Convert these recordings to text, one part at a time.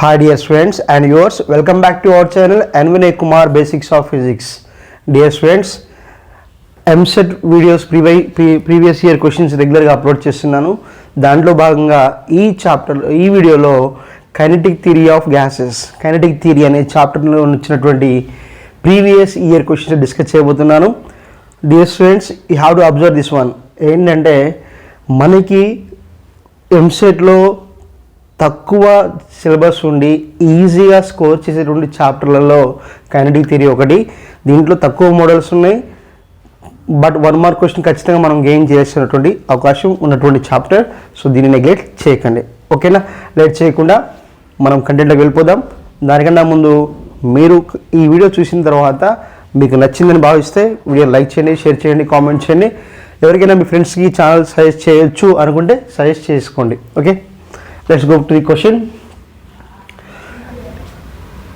Hi dear students and viewers, welcome back to our channel VINAY KUMAR Basics of Physics. Dear students, Eamcet videos previous year questions regular గా upload చేస్తున్నాను. దాంట్లో భాగంగా ఈ వీడియోలో kinetic theory of gases, kinetic theory అనే చాప్టర్లో వచ్చినటువంటి previous year questions discuss చేయబోతున్నాను. Dear students, you have to observe this one. ఏంటంటే మనకి ఎంసెట్లో తక్కువ సిలబస్ ఉండి ఈజీగా స్కోర్ చేసేటువంటి చాప్టర్లలో కైనెటిక్ థియరీ ఒకటి. దీంట్లో తక్కువ మోడల్స్ ఉన్నాయి, బట్ 1 మార్క్ క్వశ్చన్ ఖచ్చితంగా మనం గెయిన్ చేయాల్సినటువంటి అవకాశం ఉన్నటువంటి చాప్టర్. సో దీన్ని నెగ్లెక్ట్ చేయకండి, ఓకేనా? లేట్ చేయకుండా మనం కంటెంట్లోకి వెళ్ళిపోదాం. దానికన్నా ముందు మీరు ఈ వీడియో చూసిన తర్వాత మీకు నచ్చిందని భావిస్తే వీడియో లైక్ చేయండి, షేర్ చేయండి, కామెంట్ చేయండి. ఎవరికైనా మీ ఫ్రెండ్స్కి ఛానల్ సజెస్ట్ చేయొచ్చు అనుకుంటే సజెస్ట్ చేసుకోండి, okay? Let's go to the question.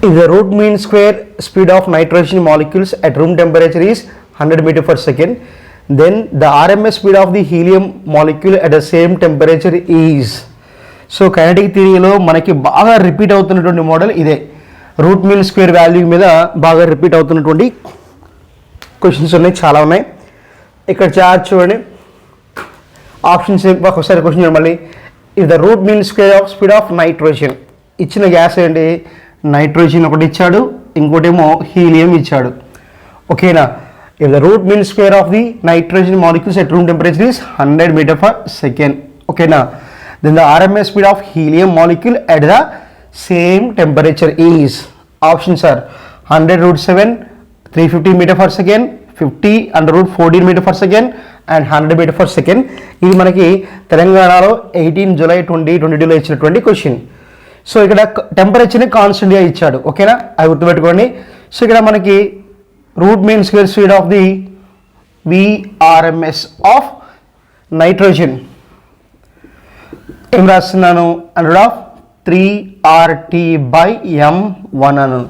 If the root mean square speed of nitrogen molecules at room temperature is 100 meter per second, then the RMS speed of the helium molecule at the same temperature is. So kinetic theory లో మనకి బాగా repeat అవుతున్నటువంటి model ఇదే. Route mean square value మీద బాగా repeat అవుతున్నటువంటి questions ఉన్నాయి, చాలా ఉన్నాయి. ఇక్కడ చార్ట్ చూడండి, ఆప్షన్స్ ఒకసారి క్వశ్చన్ చూడండి మళ్ళీ. If the root mean square of speed of nitrogen, ఇచ్చిన గ్యాస్ ఏంటి? నైట్రోజన్ ఒకటి ఇచ్చాడు, ఇంకోటేమో హీలియం ఇచ్చాడు, ఓకేనా? If the root mean square of the nitrogen molecules at room temperature is 100 metre per second, ఓకేనా? Then the RMS speed of helium molecule at the same temperature is. Options are 100 root 7, 350 metre per second, 50 under root 14 metre per second and 100 metre per second. ఇది మనకి తెలంగాణలో 18 July 2022లో ఇచ్చినటువంటి question. So ఇక్కడ టెంపరేచర్ని కాన్స్టెంట్గా ఇచ్చాడు, ఓకేనా? అవి గుర్తుపెట్టుకోండి. సో ఇక్కడ మనకి route mean square speed of the VRMS of nitrogen ఏం రాస్తున్నాను? 3RT/m1 అను.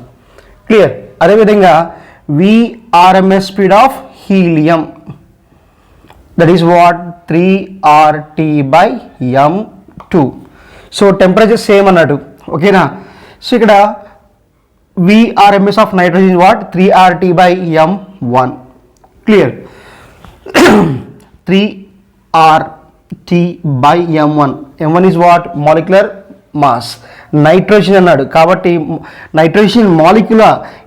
క్లియర్? అదేవిధంగా VRMS speed of helium, that is what 3RT/m2. So temperature same అన్నట్టు, ఓకేనా? సో ఇక్కడ VRMS of nitrogen is what? 3RT/m1. Clear? 3RT/m1. m1 is what? Molecular mass. Nitrogen అన్నాడు కాబట్టి nitrogen molecule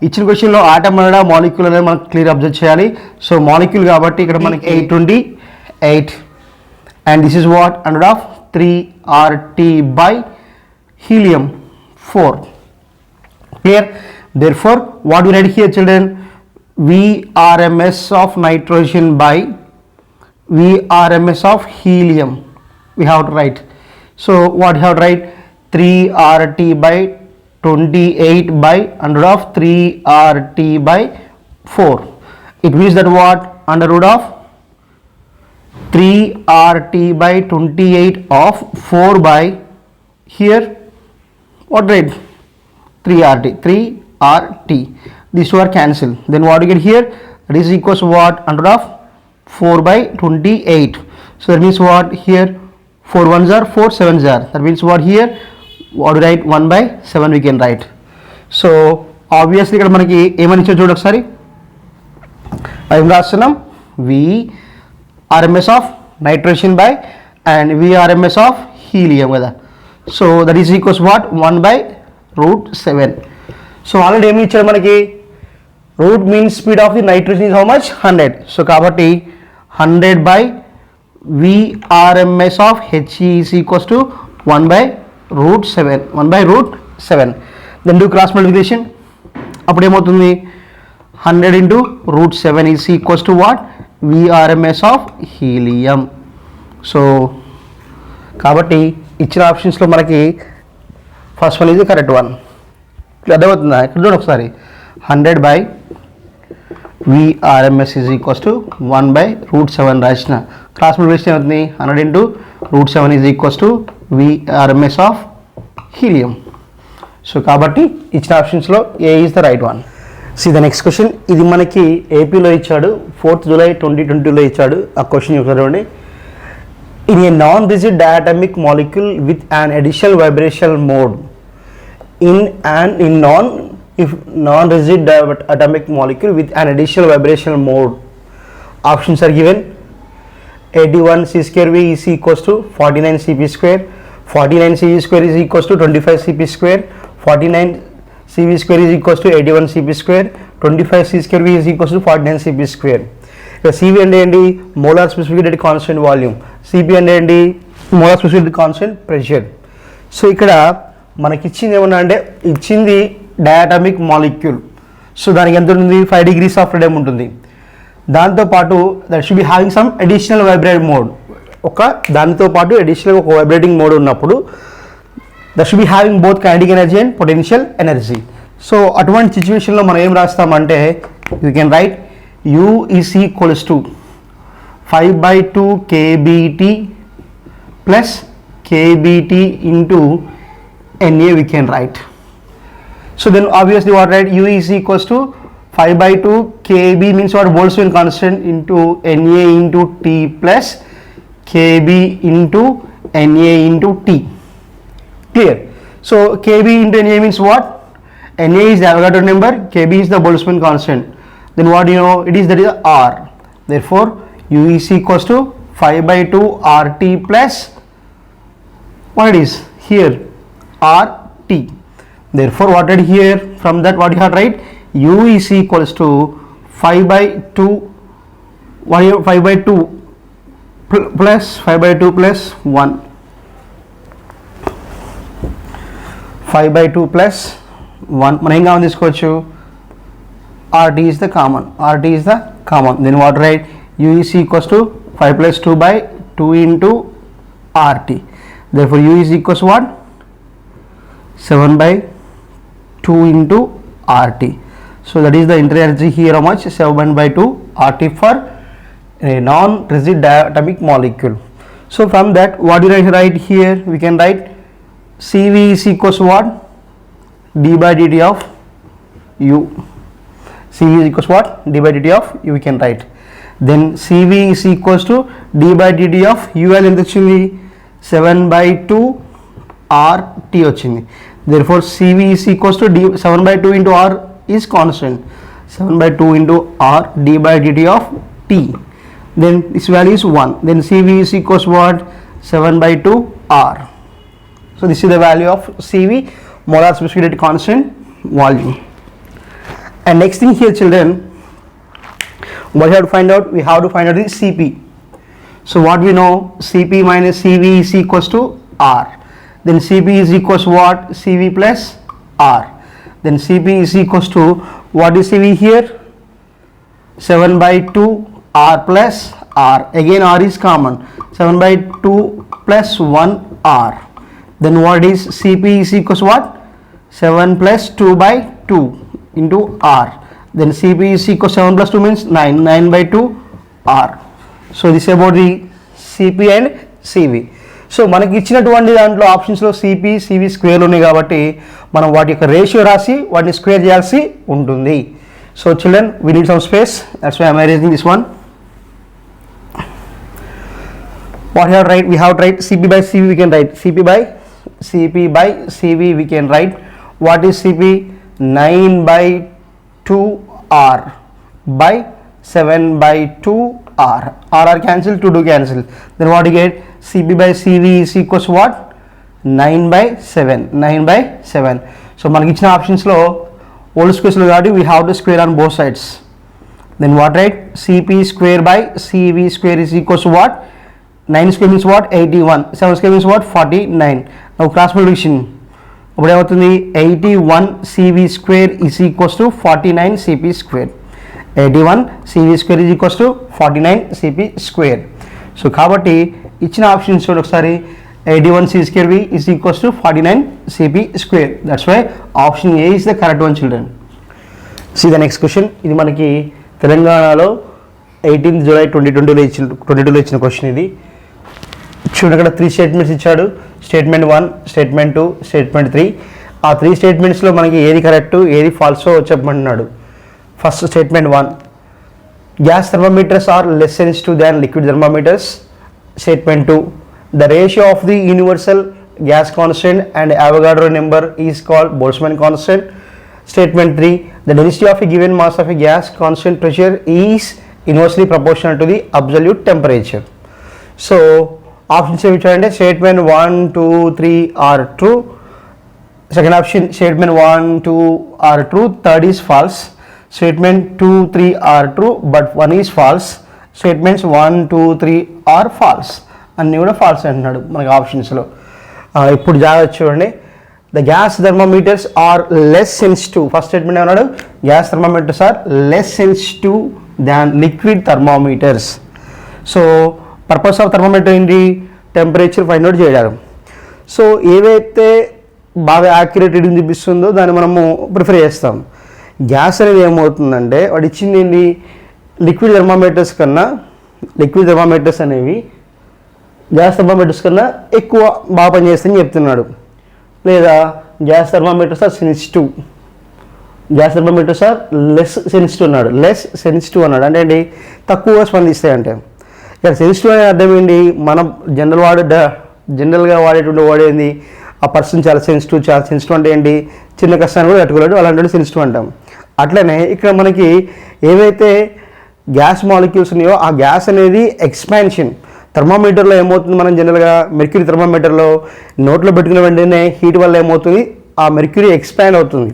ఇచ్చిన క్వశ్చన్లో ఆటమ్ అన్నాడా molecule అనేది మనకు క్లియర్ అబ్జర్వ్ చేయాలి. సో మాలిక్యూల్ కాబట్టి ఇక్కడ మనకి 828 and this is what 3RT/helium 4. Clear? Therefore what we write here children? VRMS of nitrogen by VRMS of helium we have to write. So what you have to write? 3RT/28/3RT/4. It means that what? Under root of 3RT/28 of 4 by here what, right? 3RT. These two are cancelled. Then what you get here? That is equals to what? Under root of 4/28. So that means what? Here 4 1s are 4 7s are. That means what? Here what do write? 1/7 we can write. So obviously ఇక్కడ మనకి ఏమని ఇచ్చారు చూడండి ఒకసారి. ఏం రాస్తున్నాం? VRMS of nitrogen by and VRMS of helium కదా. So that is equals what? 1/7. So already ఏమి ఇచ్చారు మనకి? Root mean speed of the nitrogen is how much? 100. So కాబట్టి 100/VRMS of He is equals to 1/7. 1/7. Then do cross multiplication. అప్పుడు ఏమవుతుంది? 100 into √7 is equals to what? VRMS of helium. So కాబట్టి ఇచ్చిన ఆప్షన్స్లో మనకి ఫస్ట్ వన్ ఇది correct one. అర్థమవుతుందా? ఇక్కడ చూడండి ఒకసారి. 100/VRMS is equals to 1/7 రాసిన. క్రాస్ మల్టిప్లికేషన్ అవుతుంది. 100 into √7 is equals to VRMS of helium. So కాబట్టి ఇచ్చిన ఆప్షన్స్లో A is the right one. See the next question. ఇది మనకి ఏపీలో ఇచ్చాడు, 4th జూలై 2022లో ఇచ్చాడు. ఆ క్వశ్చన్ చూడండి. In a non-rigid diatomic molecule with an additional vibrational mode, in non-rigid atomic molecule with an additional vibrational mode. Options are given. 81 c square v is equals to 49 cp square, 49 cv square is equals to 25 cp square, 49 cv square is equals to 81 cp square, 25 c square v is equals to 49 cp square. Cv అంటే ఏంటి? Molar specific heat constant volume. Cp అంటే ఏంటి? Molar specific heat constant pressure. So ఇక్కడ మనకి ఇచ్చింది ఏమన్నా అంటే ఇచ్చింది డయాటమిక్ మాలిక్యూల్. సో దానికి ఎంత ఉంటుంది? 5 degrees ఆఫ్ ఫ్రీడమ్ ఉంటుంది. దాంతోపాటు that should be having some additional vibrate mode. దానితో పాటు అడిషనల్ ఒక వైబ్రేటింగ్ మోడ్ ఉన్నప్పుడు that should be having both kinetic energy and potential energy. So అటువంటి సిచ్యువేషన్లో మనం ఏం రాస్తామంటే you can write U is equals to 5/2 kBT plus kBT into Na we can write. So then obviously what, right? U is equals to 5/2 kB means what? Boltzmann constant into Na into T plus kB into Na into T. Clear? So kB into Na means what? Na is the Avogadro number, kB is the Boltzmann constant. Then what do you know? It is that is R. Therefore U is equals to 5/2 RT plus what it is here RT. Therefore what did here from that what you have write? U is equals to 5/2 what you 5/2 plus 5/2 plus 1, 5/2 plus 1 మనం ఏం common తీసుకోవచ్చు? RT is the common. RT is the common. Then what, right? U is equals to 5 plus 2/2 into RT. Therefore U is equals to what? 7/2 into RT. So that is the internal energy here. How much? 7/2 RT for a non-rigid diatomic molecule. So from that what do you write here? We can write Cv is equals to what? d/dt of U. Cv is equals to what? d/dt of U we can write. Then Cv is equals to d/dt of U ఎంత వచ్చింది? 7/2 RT వచ్చింది. Therefore Cv is equals to 7/2 into R is constant. 7/2 into R d/dt of T. Then this value is 1. Then Cv is equals to what? 7/2 R. So this is the value of Cv, molar specific heat constant volume. And next thing here children, what we have to find out? We have to find out the Cp. So what we know? Cp minus Cv is equals to R. Then Cp is equals to what? Cv plus R. Then Cp is equals to what is Cv here? 7/2 R plus R. Again R is common. 7/2 plus 1 R. Then what is Cp is equals to what? 7 plus 2/2 into R. Then Cp is equal to 7 plus 2 means 9, 9/2 R. So this is about the Cp and Cv. So మనకి ఇచ్చినటువంటి దాంట్లో ఆప్షన్స్లో Cp, Cv square ఉన్నాయి కాబట్టి మనం వాటి యొక్క ratio రాసి వాటిని స్క్వేర్ చేయాల్సి ఉంటుంది. So children we need some space, that's why I'm arranging this one. What we have to write? We have to write Cp by Cv we can write. Cp by Cv we can write. What is Cp? 9/2 R by 7/2 R. R cancel, 2 cancel. Then what you get? Cp by Cv is equals to what? 9/7. 9/7. So మనకి ఇచ్చిన options లో old squares లో కాబట్టి we have to square on both sides. Then what, right? Cp square by Cv square is equals to what? 9 square means what? 81. 7 square means what? 49. Now cross multiplication. ఇప్పుడు ఏమవుతుంది? 81 Cv square is equals to 49 Cp square. 81 Cv square is equals to 49 Cp square. So కాబట్టి ఇచ్చిన options చూడండి ఒకసారి. 81 C square V is equals to 49 Cp square. That's why option A is the correct one children. See the next question. ఇది మనకి తెలంగాణలో 18th July 2022లో ఇచ్చిన question ఇది. చూడండి అక్కడ 3 స్టేట్మెంట్స్ ఇచ్చాడు. Statement 1, statement 2, statement 3. ఆ 3 స్టేట్మెంట్స్లో మనకి ఏది కరెక్ట్ ఏది ఫాల్సో చెప్పమంటున్నాడు. First statement 1, gas thermometers are less sensitive than liquid thermometers. Statement 2, the ratio of the universal gas constant and Avogadro number is called Boltzmann constant. Statement 3, the density of a given mass of a gas constant pressure is inversely proportional to the absolute temperature. So options which are statement 1, 2, 3 are true. Second option, statement 1, 2 are true, third is false. Statement 2, 3 are true but 1 is false. Statements 1, 2, 3 are false. అన్నీ కూడా falls అంటున్నాడు మనకి ఆప్షన్స్లో. ఇప్పుడు జాగ్రత్త చూడండి. The gas thermometers are less sensitive. First statement ఏమన్నాడు? Gas thermometers are less sensitive than liquid thermometers. So purpose of thermometer ఏంటి? టెంపరేచర్ ఫైండ్ అవుట్ చేయడం. సో ఏవైతే బాగా యాక్యురేట్ రీడింగ్ చూపిస్తుందో దాన్ని మనము ప్రిఫర్ చేస్తాం. గ్యాస్ అనేది ఏమవుతుందంటే వాడు ఇచ్చింది ఏంటి? లిక్విడ్ థర్మోమీటర్స్ కన్నా లిక్విడ్ థర్మోమీటర్స్ అనేవి గ్యాస్ థర్మోమీటర్స్ కన్నా ఎక్కువ బాగా పనిచేస్తాయని చెప్తున్నాడు. లేదా gas thermometers are sensitive, gas thermometers are less sensitive అన్నాడు. లెస్ సెన్సిటివ్ అన్నాడు అంటే ఏంటి? తక్కువగా స్పందిస్తాయి అంటే. ఇక్కడ సెన్సిటివ్ అనే అర్థం ఏంటి? మనం జనరల్గా వాడేటువంటి వాడేంది? ఆ పర్సన్ చాలా సెన్సిటివ్ అంటే ఏంటి? చిన్న కష్టాన్ని కూడా తట్టుకోలేడు, అలాంటి సెన్సిటివ్ అంటాం. అట్లనే ఇక్కడ మనకి ఏవైతే గ్యాస్ మాలిక్యూల్స్ ఉన్నాయో ఆ గ్యాస్ అనేది ఎక్స్పాన్షన్. థర్మోమీటర్లో ఏమవుతుంది? మనం జనరల్గా మెర్క్యూరీ థర్మోమీటర్లో నోట్లో పెట్టుకున్న వెంటనే హీట్ వల్ల ఏమవుతుంది? ఆ మెర్క్యూరీ ఎక్స్పాండ్ అవుతుంది.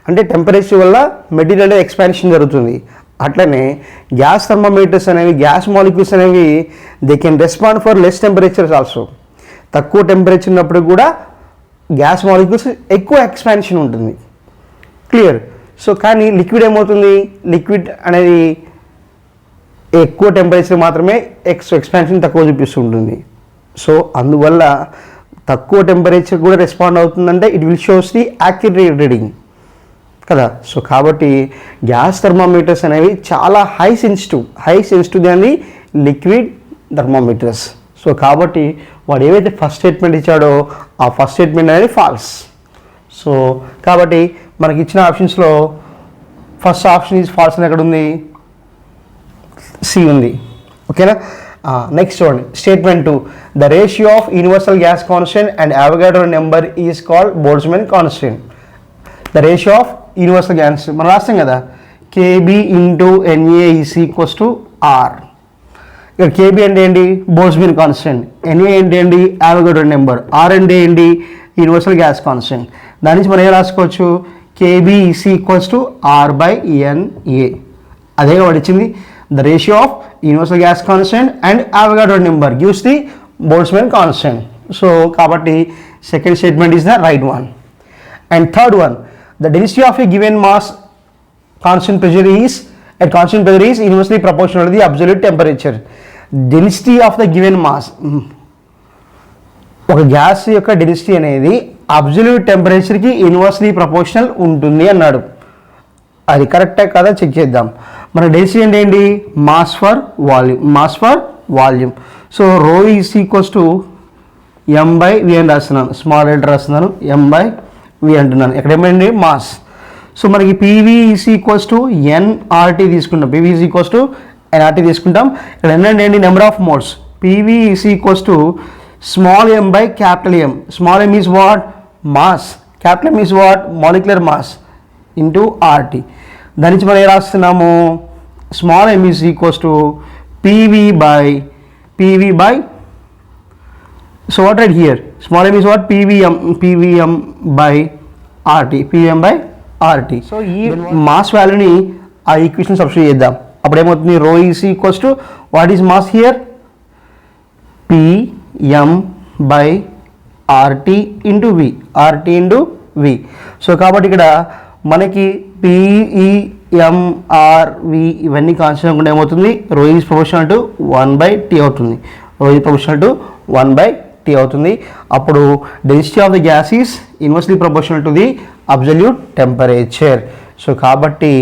అంటే టెంపరేచర్ వల్ల మెటీరియల్ అనేది ఎక్స్పాన్షన్ జరుగుతుంది. అట్లనే గ్యాస్ థర్మోమీటర్స్ అనేవి, గ్యాస్ మాలిక్యూల్స్ అనేవి they can respond for less temperatures also. తక్కువ టెంపరేచర్ ఉన్నప్పుడు కూడా గ్యాస్ మాలిక్యూల్స్ ఎక్కువ ఎక్స్పాన్షన్ ఉంటుంది. క్లియర్? సో కానీ లిక్విడ్ ఏమవుతుంది? లిక్విడ్ అనేది ఎక్కువ టెంపరేచర్ మాత్రమే ఎక్స్పాన్షన్ తక్కువ చూపిస్తుంటుంది. సో అందువల్ల తక్కువ టెంపరేచర్ కూడా రెస్పాండ్ అవుతుందంటే it will shows the accurate reading కదా. సో కాబట్టి గ్యాస్ థర్మోమీటర్స్ అనేవి చాలా హై సెన్సిటివ్ దాని లిక్విడ్ థర్మోమీటర్స్. సో కాబట్టి వాడు ఏవైతే ఫస్ట్ స్టేట్మెంట్ ఇచ్చాడో ఆ ఫస్ట్ స్టేట్మెంట్ అనేది ఫాల్స్. సో కాబట్టి మనకి ఇచ్చిన ఆప్షన్స్లో ఫస్ట్ ఆప్షన్ ఈజ్ ఫాల్స్ అని ఎక్కడ ఉంది? సి ఉంది. ఓకేనా? నెక్స్ట్ చూడండి. Statement 2, the ratio of universal gas constant and Avogadro number is called Boltzmann constant. The ratio of universal gas మనం రాస్తాం కదా, KB into NA is equals to R. ఇక్కడ కేబీ అంటే ఏంటి? Boltzmann constant. ఎన్ఏ అంటే ఏంటి? Avogadro number. ఆర్ అంటే ఏంటి? Universal gas constant. దాని నుంచి మనం ఏం రాసుకోవచ్చు? KB is equals to R by NA. అదే వాడు ఇచ్చింది. The ratio of universal gas constant and Avogadro number gives the Boltzmann constant. So kabatti second statement is the right one. And third one, the density of a given mass constant pressure is inversely proportional to the absolute temperature. Density of the given mass, ఒక gas యొక్క density అనేది absolute టెంపరేచర్కి inversely proportional ఉంటుంది అన్నాడు. అది కరెక్టే కదా check చేద్దాం. మన డెన్సిటీ అంటే ఏంటి? Mass for volume. So rho is equals to M by V అని రాస్తున్నాను, స్మాల్ లెటర్ రాస్తున్నాను, ఎం బై వి అంటున్నాను. ఇక్కడ ఏమైంది? మాస్. సో మనకి PV is equals to NRT తీసుకుంటాం. PV is equals to NRT తీసుకుంటాం. ఇక్కడ ఎన్ అంటే ఏంటి? Number of moles. PV is equals to small M by capital M. Small M is what? Mass. Capital M is what? Molecular mass into RT. దాని నుంచి మనం ఏం రాస్తున్నాము? Small M is equals to PV by so what right here? Small M is what? PVM by RT. So ఈ mass వాల్యూని ఆ equation substitute చేద్దాం. అప్పుడు ఏమవుతుంది? Rho is equals to what is mass here? PM by RT into V. So కాబట్టి ఇక్కడ మనకి పిఈఎంఆర్వి ఇవన్నీ కాన్స్టెంట్ కూడా ఏమవుతుంది? Rho is proportional to 1/T అవుతుంది. అప్పుడు density of the gas is inversely proportional to the absolute temperature. So కాబట్టి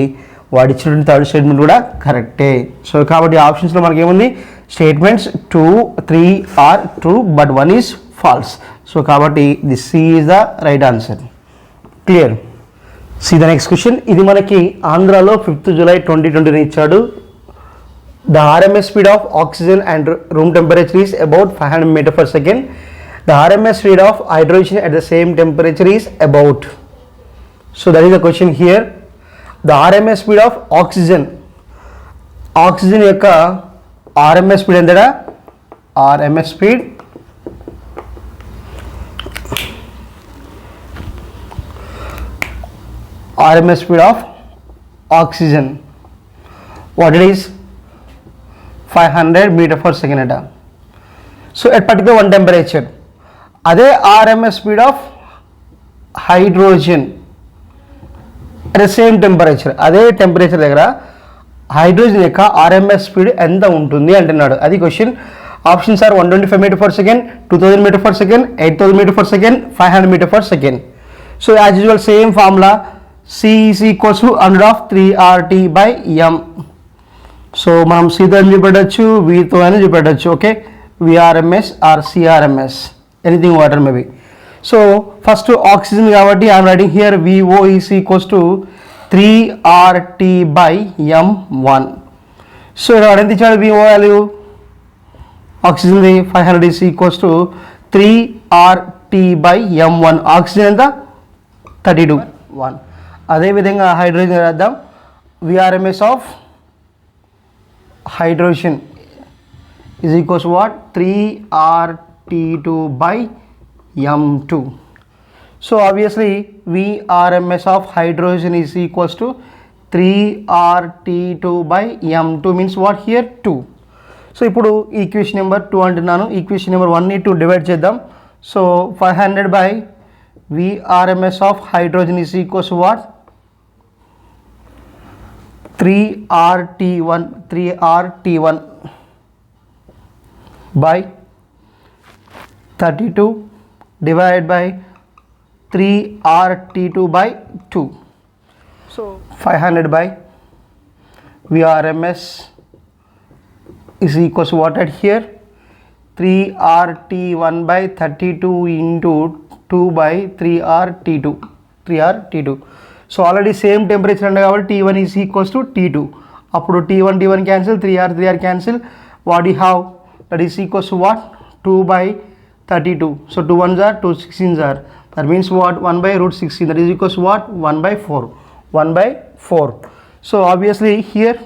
వాడు ఇచ్చినటువంటి థర్డ్ స్టేట్మెంట్ కూడా కరెక్టే. సో కాబట్టి ఆప్షన్స్లో మనకి ఏముంది? Statements 2, 3 are true but 1 is false. So కాబట్టి this C is the right answer. Clear? See the next question. ఇది మనకి ఆంధ్రాలో 5th July 2020 ఇచ్చాడు. The RMS speed of oxygen and room temperature is about 500 meter per second. The RMS speed of hydrogen at the same temperature is about. So that is the question here. The RMS speed of oxygen యొక్క RMS speed ఎంతడా? RMS speed of oxygen, what it is? 500 meter per second at. So at particular one temperature. అదే RMS speed of hydrogen at the same temperature, అదే temperature దగ్గర hydrogen యొక్క RMS speed ఎంత ఉంటుంది అంటున్నాడు. అది question. Options are 125 metre per second, 2000 metre per second, 8000 metre per second, 500 metre per second. So as usual same formula, C is equals to under of 3RT by M. So మనం Cతో అని చూపెట్టచ్చు, Vతో అని చూపెట్టచ్చు. Okay, VRMS or CRMS, anything water maybe. So first oxygen కాబట్టి I'm writing here VO is equals to 3RT by M1. So ఇక్కడ ఎంత ఇచ్చాడు VO value? Oxygen 500 is equals to 3RT by M1. Oxygen ఎంత? 32. 1. అదేవిధంగా hydrogen రాద్దాం. VRMS of hydrogen is equals to what? 3RT2 by M2. So obviously VRMS of hydrogen is equals to 3RT2 by M2 means what here? 2. So ఇప్పుడు equation number 2 అంటున్నాను. Equation number 1 ని 2 divide చేద్దాం. So 500 by VRMS of hydrogen is equals to what? 3RT1 by 32 divided by 3RT2 by 2. So 500 by VRMS is equals to what at here? 3RT1 by 32 into 2 by 3RT2. So already same temperature అంటే కాబట్టి T1 is equals to T2. అప్పుడు T1 cancel, 3R cancel. What you have? That is equals to what? 2 by 32. So 2 1s are 2 16s are. That means what? 1 by root 16. That is equals to what? 1 by 4. 1 by 4. So obviously here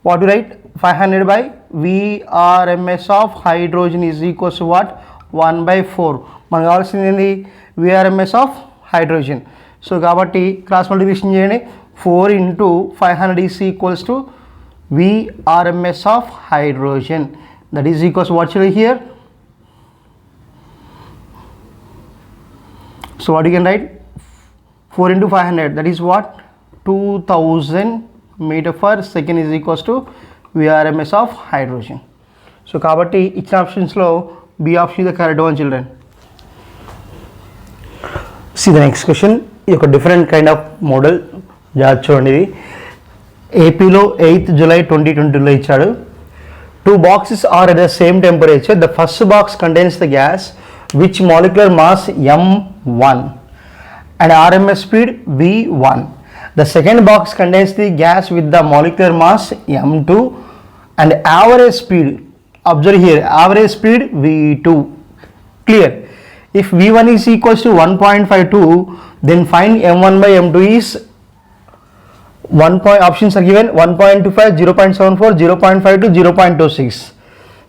what to write? 500 by VRMS of hydrogen is equals to what? 1 by 4. మనకు కావాల్సింది VRMS of hydrogen. So కాబట్టి cross multiplication చేయండి. 4 into 500 is equals to VRMS of hydrogen. That is equals to what should I here? So what you can write? 4 into 500, that is what? 2000 meter per second is equals to VRMS of hydrogen. So కాబట్టి ఇచ్చిన ఆప్షన్స్లో B option is the correct one, children. See the next question. ఇది ఒక different kind of model. చూడండి, ఇది ఏపీలో 8th July 2020లో ఇచ్చాడు. 2 boxes are at the same temperature. The first box contains the gas which molecular mass M1 and RMS speed V1. The second box contains the gas with the molecular mass M2 and average speed, observe here, average speed V2. Clear? If V1 is equals to 1.52, then find M1 by M2 is 1 point, options are given 1.25, 0.74, 0.52, 0.26.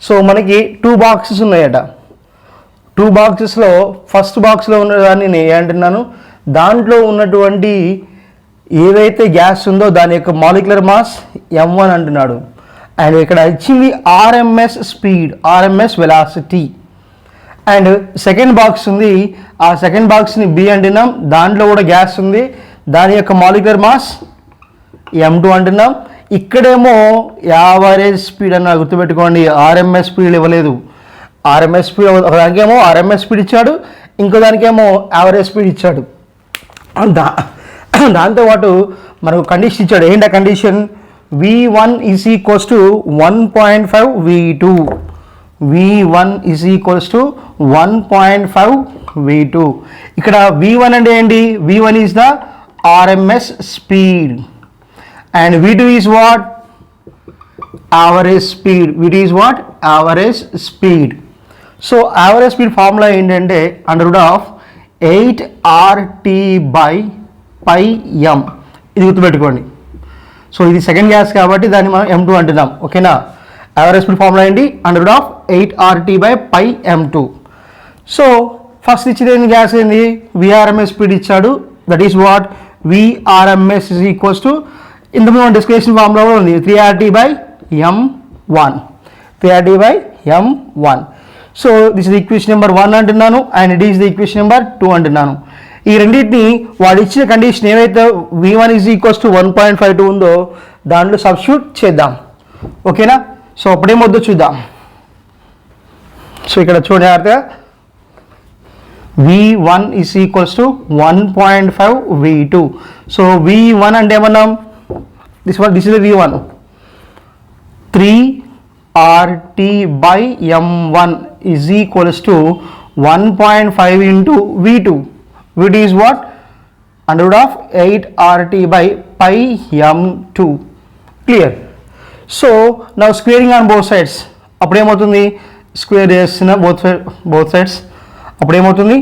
So మనకి 2 boxes ఉన్నాయట. 2 బాక్సెస్లో first బాక్స్లో ఉన్నదాన్ని నేను ఏమంటున్నాను, దాంట్లో ఉన్నటువంటి ఏదైతే gas ఉందో దాని యొక్క మాలిక్యులర్ మాస్ M1 అంటున్నాడు. అండ్ ఇక్కడ ఇచ్చింది RMS speed, RMS velocity. And second box ఉంది, ఆ సెకండ్ బాక్స్ని B అంటున్నాం, దాంట్లో కూడా గ్యాస్ ఉంది, దాని యొక్క మాలిక్యులర్ మాస్ M2 అంటున్నాం. ఇక్కడేమో యావరేజ్ స్పీడ్ అన్న గుర్తుపెట్టుకోండి, RMS స్పీడ్ ఇవ్వలేదు. RMS స్పీడ్ ఒకదానికేమో RMS స్పీడ్ ఇచ్చాడు, ఇంకో దానికేమో యావరేజ్ స్పీడ్ ఇచ్చాడు. దాంతోపాటు మనకు కండిషన్ ఇచ్చాడు. ఏంటి ఆ condition? V1 is equals to 1.5 V2. V1 is equals to 1.5 V2. ఇక్కడ V1 అంటే ఏంటి? V1 is the RMS speed and V2 is what? Average speed. V2 is what? Average speed. So average speed formula ఏంటంటే √8RT/πm. ఇది గుర్తుపెట్టుకోండి. So ఇది second gas కాబట్టి దాన్ని మనం M2 అంటున్నాం. ఓకేనా? యావరేజ్ స్పీడ్ ఫార్ములా ఏంటి? √8RT/πm2. సో ఫస్ట్ ఇచ్చిన గ్యాస్ ఏంది? VRMS స్పీడ్ ఇచ్చాడు. That is what VRMS is equals to ఇంతకు మనం డిస్కషన్ ఫార్ములా కూడా ఉంది 3RT/m1. 3RT/m1. So this is equation number 1 అంటున్నాను and it is the equation number 2 అంటున్నాను. ఈ రెండింటిని వాడు ఇచ్చిన కండిషన్ ఏవైతే V1 is equals to 1.52 ఉందో దాంట్లో సబ్స్టిట్యూట్ చేద్దాం. ఓకేనా? సో అప్పుడేమొద్దో చూద్దాం. సో ఇక్కడ చూడండి, V1 is equals to 1.5 V2. So V1 అంటే ఏమన్నాం? this is the V1. 3RT/m1 is equals to 1.5 into V2. V2 is what? √8RT/πm2. Clear? So now squaring on both sides. అప్పుడేమవుతుంది? Square చేస్తున్న both sides. అప్పుడేమవుతుంది?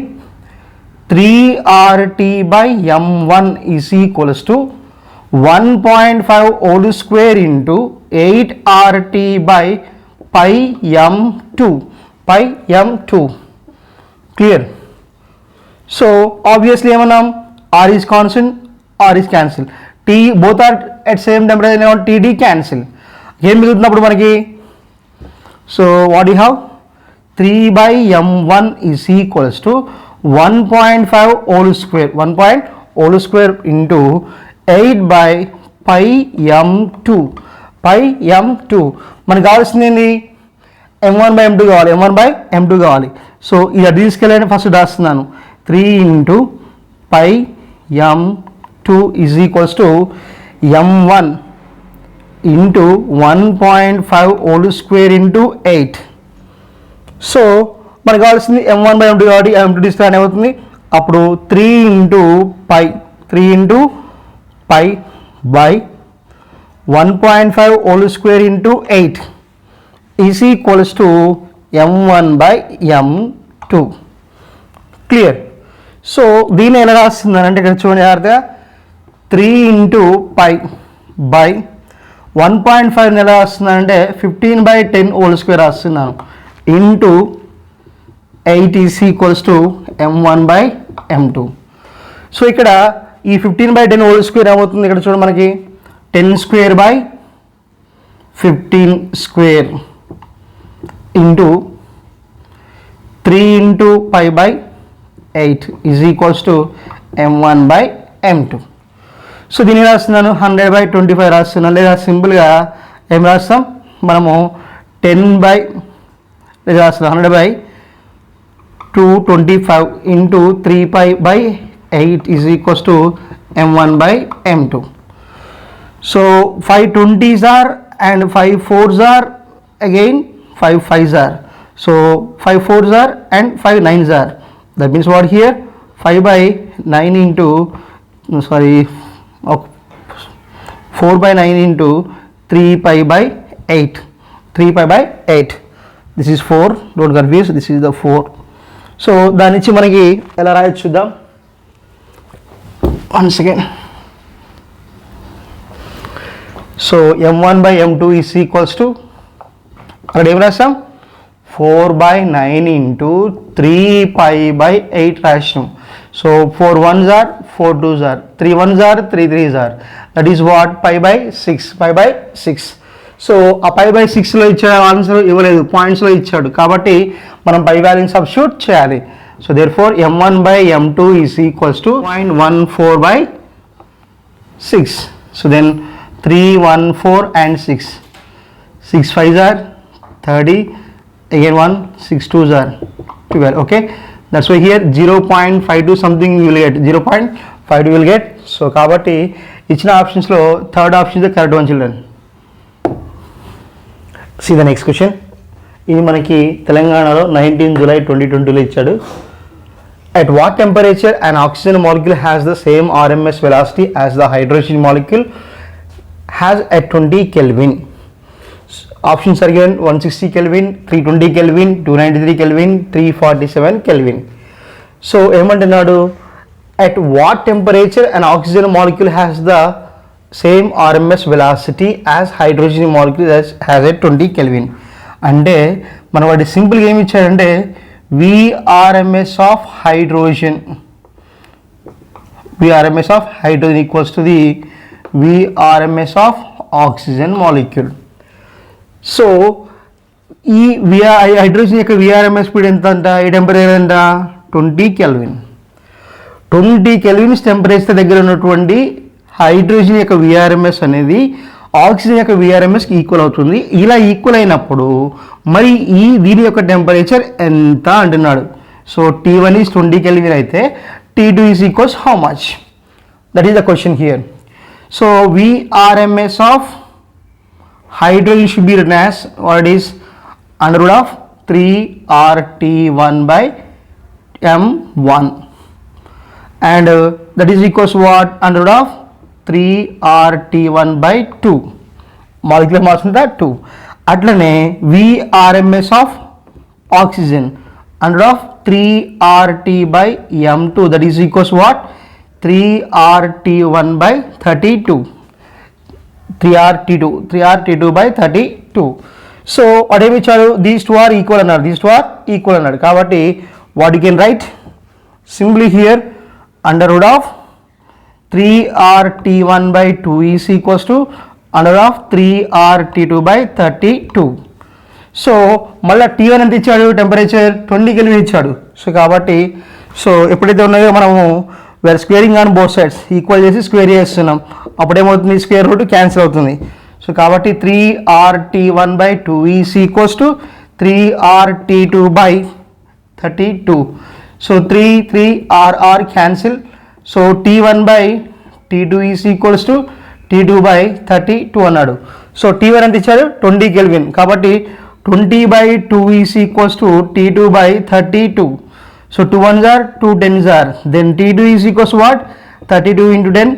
3RT/m1 is equals to 1.5 whole square into 8RT/πm2. Clear? So obviously ఏమన్నాం? R is constant, R is cancel. T both are at same temperature, TD cancel. ఏం మిగులుతున్నప్పుడు మనకి? So what do you have? 3/m1 is equals to 1.5 whole square. 1 whole square into 8/πm2. πm2 మనకు కావాల్సింది ఏంది? m1/m2 కావాలి. m1/m2 కావాలి. So ఇది తీసుకెళ్ళి first రాస్తున్నాను. 3 into πm2 is equals to m1 into 1.5 whole square into 8. So మనకు కావాల్సింది m1/m2 కాబట్టి m2 తీసుకెళ్ళి ఏమవుతుంది? అప్పుడు 3 into π by 1.5 whole square into 8 is equals to m1/m2. Clear? So దీన్ని ఎలా రాస్తున్నానంటే ఇక్కడ చూడండి జాగ్రత్తగా, 3 into π by 1.5 ఎలా రాస్తున్నానంటే 15/10 whole square రాస్తున్నాను into 8 is equals to m1/m2. So ఇక్కడ ఈ 15/10 whole square ఏమవుతుంది? ఇక్కడ చూడండి మనకి 10 square by 15 square into 3 into π by 8 is equals to m1/m2. So దీన్ని రాస్తున్నాను 100/25 రాస్తున్నాను, లేదా సింపుల్గా ఏం రాస్తాం మనము 10 రాస్తున్నాం 100/225 into 3π/8 is equals to m1/m2. So 5 20s are and 5 4s are, again 5 5s are. So 5 4s are and 5 9s are. That means what here? 5/9 into 4/9 into 3π/8. 3π/8. This is 4. Don't confuse. This is the 4. So దాని నుంచి మనకి ఎలా రాయొచ్చు చూద్దాం. Once again. So m1/m2 is equals to అక్కడ ఏం రాస్తాం? 4/9 into 3π/8 రాసినాం. So 4 1s are, 4 2s are, 3 1s are, 3 3s are. That is what? π/6. π/6. So ఆ π/6లో ఇచ్చాడు ఆన్సర్ ఇవ్వలేదు, పాయింట్స్లో ఇచ్చాడు కాబట్టి మనం పై వాల్యూని సబ్స్టిట్యూట్ చేయాలి. So therefore m1/m2 is equals to 0.14/6. So then 3 1 4 and 6. 6 5s are 30, again 1, 6 2s are 12. Okay, that's why here 0.52 something you will get, 0.52 will get. So కాబట్టి ఇచ్చిన ఆప్షన్స్లో third option is the correct one children. See the next question. ఇది మనకి తెలంగాణలో 19 July 2020లో ఇచ్చాడు. At what temperature an oxygen molecule has the same RMS velocity as the hydrogen molecule has at 20 Kelvin? Options are given 160 Kelvin, 320 Kelvin, 293 Kelvin, 347 Kelvin. So ఏమంటున్నాడు, at what temperature an oxygen molecule has the same RMS velocity as hydrogen molecule has at 20 Kelvin. అంటే మనం వాటి సింపుల్గా ఏమి ఇచ్చాడంటే VRMS of hydrogen equals to the VRMS of oxygen molecule. So ఈ hydrogen యొక్క VRMS speed ఎంత అంట, ఈ టెంపరేచర్ ఎంత 20 కెల్విన్. 20 కెల్విన్స్ టెంపరేచర్ దగ్గర ఉన్నటువంటి హైడ్రోజన్ యొక్క విఆర్ఎంఎస్ అనేది ఆక్సిజన్ యొక్క విఆర్ఎంఎస్కి ఈక్వల్ అవుతుంది. ఇలా ఈక్వల్ అయినప్పుడు మరి దీని యొక్క టెంపరేచర్ ఎంత అంటున్నాడు. సో T1 ఈజ్ 20 కెల్విన్ అయితే T2 is equals how much, that is the question here. So VRMS of hydrogen should be written as what is under root of 3RT1 by M1 and that is equals to what, under root of 3RT1 by 2, molecular mass unta 2. అట్లనే VRMS of oxygen under root of 3RT by M2, that is equals to what, 3RT1 by 32, 3RT2 by 32. So వాటేమి ఇచ్చాడు, these two are equal అన్నాడు. కాబట్టి what you can write simply here under root of 3RT1 by 2 is equals to under root of 3RT2 by 32. So మళ్ళీ T1 ఎంత ఇచ్చాడు, temperature 20 kelvin ఇచ్చాడు. So కాబట్టి so ఎప్పుడైతే ఉన్నాయో మనము we're squaring on both sides, equal చేసి square చేస్తున్నాం, అప్పుడు ఏమవుతుంది, స్క్వేర్ రూట్ క్యాన్సిల్ అవుతుంది. సో కాబట్టి 3RT1 by 2 is equals to 3RT2 by 32. So 3 cancel. So T1 by T2 is equals to T2 by 32 అన్నాడు. సో T1 ఎంత ఇచ్చాడు, 20 kelvin. కాబట్టి 20 by 2 is equals to T2 by 32. So 2 1s are 2 10s are, then T2 is equals to what, 32 into 10,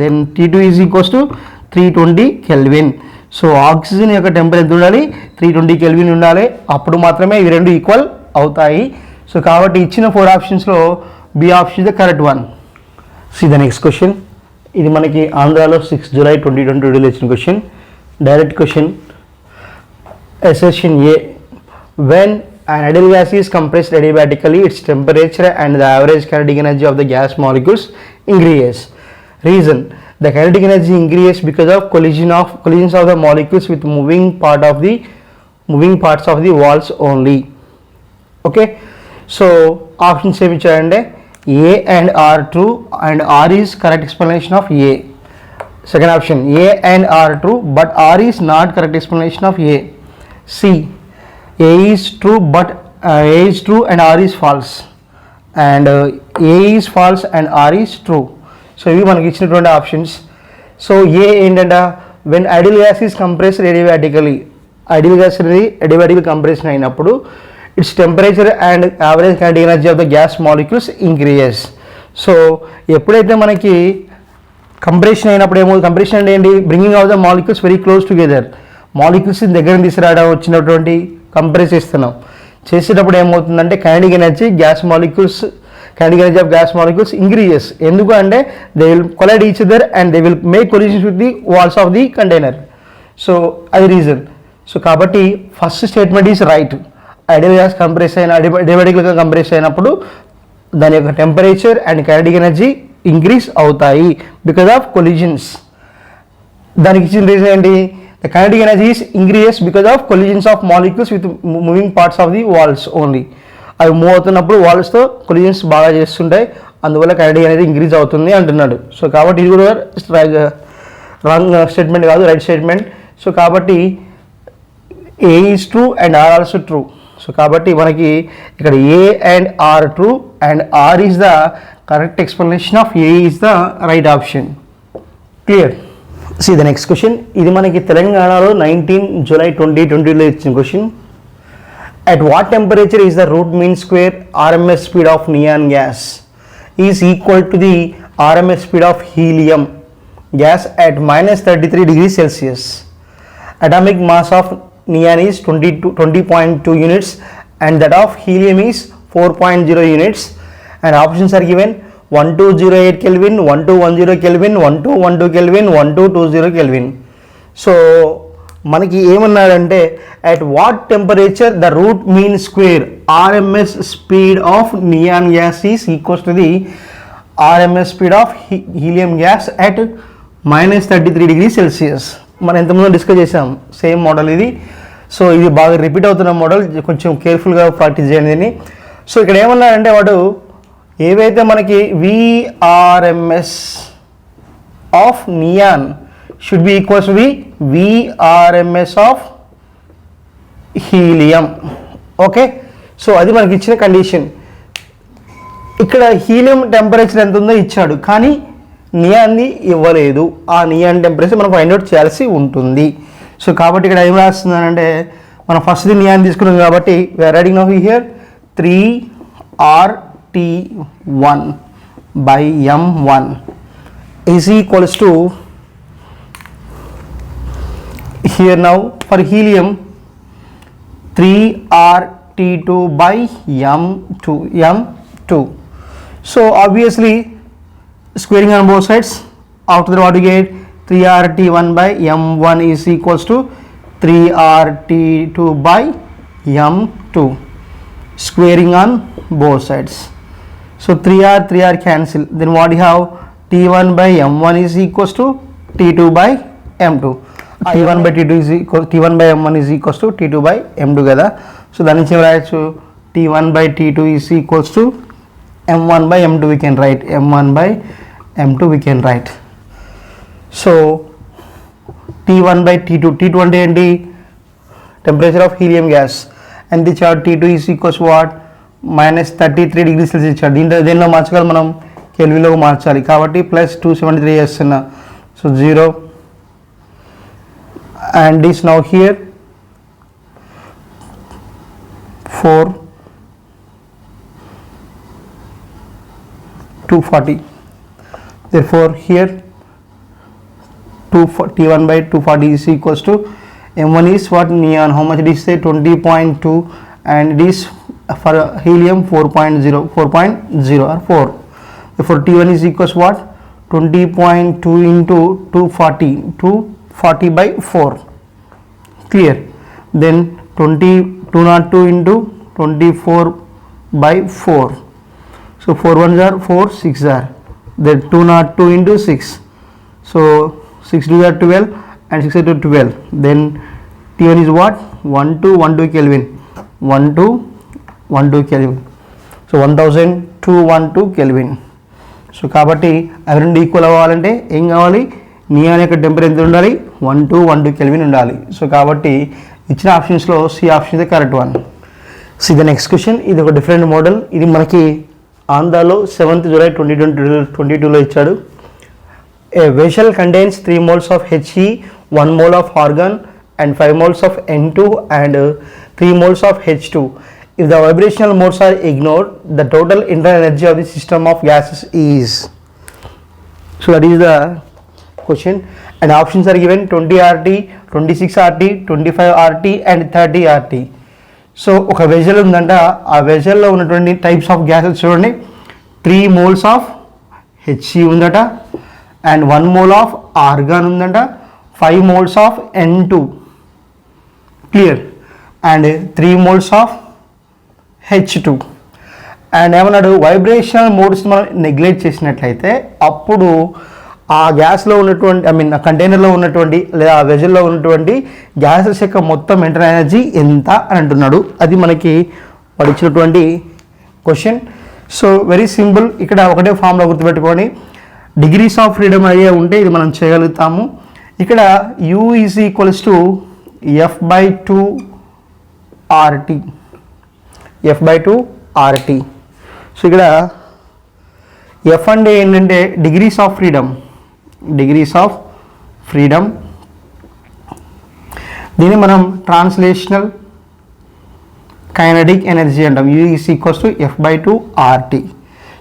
then T2 is equals to 320 Kelvin. So oxygen యొక్క temperature ఉండాలి 320 kelvin ఉండాలి, అప్పుడు మాత్రమే ఇవి రెండు ఈక్వల్ అవుతాయి. సో కాబట్టి ఇచ్చిన 4 ఆప్షన్స్లో B option is the correct one. See the next question. ఇది మనకి ఆంధ్రాలో 6 జూలై 2022 ఇచ్చిన question, direct question. Assertion A, when an ideal gas is compressed adiabatically, its temperature and the average kinetic energy of the gas molecules increase. Reason, the kinetic energy increases because of collisions of the molecules with moving parts of the walls only. Okay, so options ఏమి ఇచ్చారంటే A and R true and R is correct explanation of A. Second option, A and R true but R is not correct explanation of A. C, A is true but A is true and R is false, and A is false and R is true. So ఇవి మనకి ఇచ్చినటువంటి options. So ఏ ఏంటంటే when ideal gas is compressed adiabatically, ideal gas అనేది adiabatically compression అయినప్పుడు it's temperature and average kinetic energy of the gas molecules increases. So ఎప్పుడైతే మనకి compression అయినప్పుడు ఏమవుతుంది, కంప్రెషన్ అంటే ఏంటి, bringing of the molecules very close together, molecules దగ్గర తీసుకురావడం వచ్చినటువంటి కంప్రెస్ చేస్తున్నాం. చేసేటప్పుడు ఏమవుతుందంటే kinetic energy of gas molecules increases. ఎందుకు అంటే they will collide each other and they will make collisions with the walls of the container. So అది reason. So కాబట్టి first statement is right. Ideal gas adiabatically compress అయినప్పుడు దాని యొక్క temperature and kinetic energy increase అవుతాయి because of collisions. దానికి ఇచ్చిన reason ఏంటి, the kinetic energy is increases because of collisions of molecules with moving parts of the walls only. అవి move అవుతున్నప్పుడు వాల్స్తో collisions బాగా చేస్తుంటాయి, అందువల్ల కైనెటిక్ ఎనర్జీ ఇంక్రీజ్ అవుతుంది అంటున్నాడు. సో కాబట్టి ఇది కూడా రాంగ్ స్టేట్మెంట్ కాదు, రైట్ స్టేట్మెంట్. సో కాబట్టి A is true and R also true. So కాబట్టి మనకి ఇక్కడ A and R true and R is the correct explanation of A is the right option. Clear. See the next question. ఇది మనకి తెలంగాణలో 19 July 2020లో ఇచ్చిన question. At what temperature is the root mean square RMS speed of neon gas is equal to the RMS speed of helium gas at -33 degrees Celsius? Atomic mass of neon is 20.2 units and that of helium is 4.0 units, and options are given 1208 Kelvin, 1210 Kelvin, 1212 Kelvin, 1220 Kelvin. So మనకి ఏమన్నాడంటే at what temperature the root mean square RMS speed of neon gas is equals to the RMS speed of helium gas at -33 degree Celsius. మనం ఎంతమంది discuss చేసాం same model ఇది. So ఇది బాగా repeat అవుతున్న model, కొంచెం కేర్ఫుల్గా ప్రాక్టీస్ చేయండి. సో ఇక్కడ ఏమన్నాడంటే వాడు ఏవైతే మనకి VRMS of neon should be equals to the VRMS of helium. Okay, so అది మనకి ఇచ్చిన కండిషన్. ఇక్కడ హీలియం టెంపరేచర్ ఎంత ఉందో ఇచ్చాడు, కానీ నియాన్ని ఇవ్వలేదు. ఆ నియాన్ టెంపరేచర్ మనం ఫైండ్ అవుట్ చేయాల్సి ఉంటుంది. సో కాబట్టి ఇక్కడ ఏం రాస్తున్నానంటే మనం ఫస్ట్ నియాన్ తీసుకున్నాం కాబట్టి we're writing now here 3RT1 by M1 is equals to, here now for helium 3RT2 by M2. So obviously squaring on both sides, after that what you get 3RT1 by M1 is equals to 3RT2 by M2, squaring on both sides. So 3R cancel, then what you have T1 by M1 is equals to T2 by M2. T1 by T2 is equal, T1 by M1 is equals to T2 by M2 కదా. So దాని నుంచి రాయొచ్చు T1 by T2 is equals to M1 by M2 we can write, M1 by M2 we can write. So T1 by T2, T2 అంటే ఏంటి, temperature of helium gas, and the chart T2 is equals to what, -33 degree Celsius ఇచ్చాడు. దీనిలో మార్చగల మనం కెల్విన్లో మార్చాలి కాబట్టి +273 చేస్తున్నా. So 0 and this now here 4 240, therefore here T1 by 240 is equals to M1 is what, neon, how much it is say 20.2, and it is for helium 4.0 or 4. Therefore T1 is equals what, 20.2 into 240 by 4, clear. Then 202 into 24 by 4, so 4 ones are 4, 6 are, then 202 into 6, so 6 2 are 12 and 6 are 12, then T1 is what, 1212 Kelvin, 1212 Kelvin, so 1212 Kelvin. So కాబట్టి అవి రెండు equal అవ్వాలంటే ఏం కావాలి, neon యొక్క temperature ఎంత ఉండాలి, 1212 kelvin ఉండాలి. సో కాబట్టి ఇచ్చిన ఆప్షన్స్లో C option is the correct one. See the next question, ఇది ఒక డిఫరెంట్ మోడల్. ఇది మనకి ఆంధ్రాలో 7th July 2022లో ఇచ్చాడు. A vessel contains 3 moles of He, 1 mole of argon and 5 moles of N2 and 3 moles of H2. If the vibrational modes are ignored, the total internal energy of the system of gases is. So that is the question, and options are given 20 RT, 26 RT, 25 RT and 30 RT. So ఒక vessel ఉందంట, ఆ వెజల్లో ఉన్నటువంటి types of gases చూడండి, 3 moles of He ఉందట, and 1 mole of organ ఉందంట, 5 moles of N2, clear, and 3 moles of H2. And ఏమన్నాడు, vibrational modes మనం neglect చేసినట్లయితే అప్పుడు ఆ గ్యాస్లో ఉన్నటువంటి ఆ కంటైనర్లో ఉన్నటువంటి లేదా ఆ వెజల్లో ఉన్నటువంటి గ్యాసెస్ యొక్క మొత్తం ఇంటర్నల్ ఎనర్జీ ఎంత అని అంటున్నాడు. అది మనకి వాడు ఇచ్చినటువంటి క్వశ్చన్. సో వెరీ సింపుల్, ఇక్కడ ఒకటే ఫామ్లో గుర్తుపెట్టుకొని డిగ్రీస్ ఆఫ్ ఫ్రీడమ్ ఐడియా ఉంటే ఇది మనం చేయగలుగుతాము. ఇక్కడ U is equals to F/2 RT, F/2 RT. So ఇక్కడ F అంటే ఏంటంటే డిగ్రీస్ ఆఫ్ ఫ్రీడమ్, దీన్ని మనం ట్రాన్స్లేషనల్ కైనెటిక్ ఎనర్జీ అంటాం. U is equals to F/2 RT.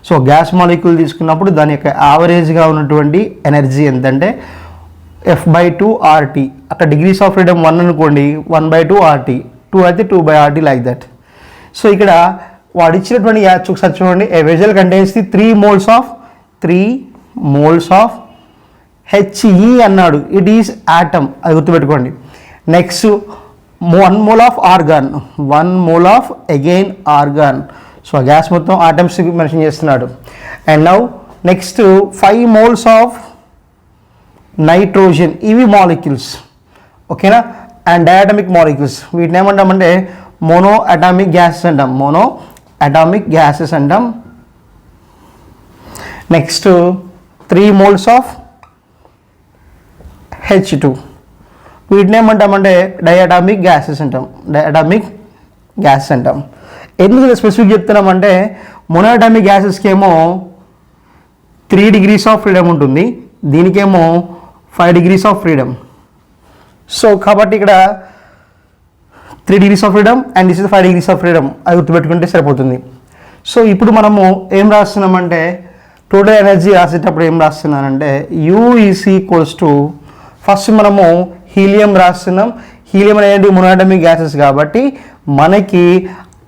So gas molecule తీసుకున్నప్పుడు దాని యొక్క యావరేజ్గా ఉన్నటువంటి ఎనర్జీ ఎంతంటే F/2 RT. అక్కడ డిగ్రీస్ ఆఫ్ ఫ్రీడమ్ 1 అనుకోండి, 1/2 RT, 2 అయితే 2/RT లైక్ దట్. సో ఇక్కడ వాడు ఇచ్చినటువంటి గ్యాస్ ఒకసారి చూడండి. A vessel contains the 3 moles of He అన్నాడు. ఇట్ ఈస్ ఆటమ్, అది గుర్తుపెట్టుకోండి. Next 1 mole of argon, 1 mole of again argon. So ఆ గ్యాస్ మొత్తం ఆటమ్స్ మెన్షన్ చేస్తున్నాడు. And now next 5 moles of nitrogen. ఇవి మాలిక్యూల్స్, ఓకేనా. అండ్ డయాటమిక్ మాలిక్యూల్స్, వీటిని ఏమంటామంటే మోనో అటామిక్ గ్యాసెస్ అంటాం, మోనో అటామిక్ గ్యాసెస్ అంటాం. నెక్స్ట్ 3 moles ఆఫ్ H2, వీటిని ఏమంటామంటే డయాటమిక్ గ్యాసెస్ అంటాం, డయాటమిక్ గ్యాసెస్ అంటాం. ఎందుకు స్పెసిఫిక్ చెప్తున్నామంటే మోనోఅటామిక్ గ్యాసెస్కి ఏమో 3 degrees ఆఫ్ ఫ్రీడమ్ ఉంటుంది, దీనికేమో 5 degrees ఆఫ్ ఫ్రీడమ్. సో కాబట్టి ఇక్కడ 3 degrees of freedom and this is 5 degrees of freedom, అది గుర్తుపెట్టుకుంటే సరిపోతుంది. సో ఇప్పుడు మనము ఏం రాస్తున్నామంటే టోటల్ ఎనర్జీ రాసేటప్పుడు ఏం రాస్తున్నానంటే U is equals to, first మనము హీలియం రాస్తున్నాం. హీలియం అనేది మోనోఅటామిక్ గ్యాసెస్ కాబట్టి మనకి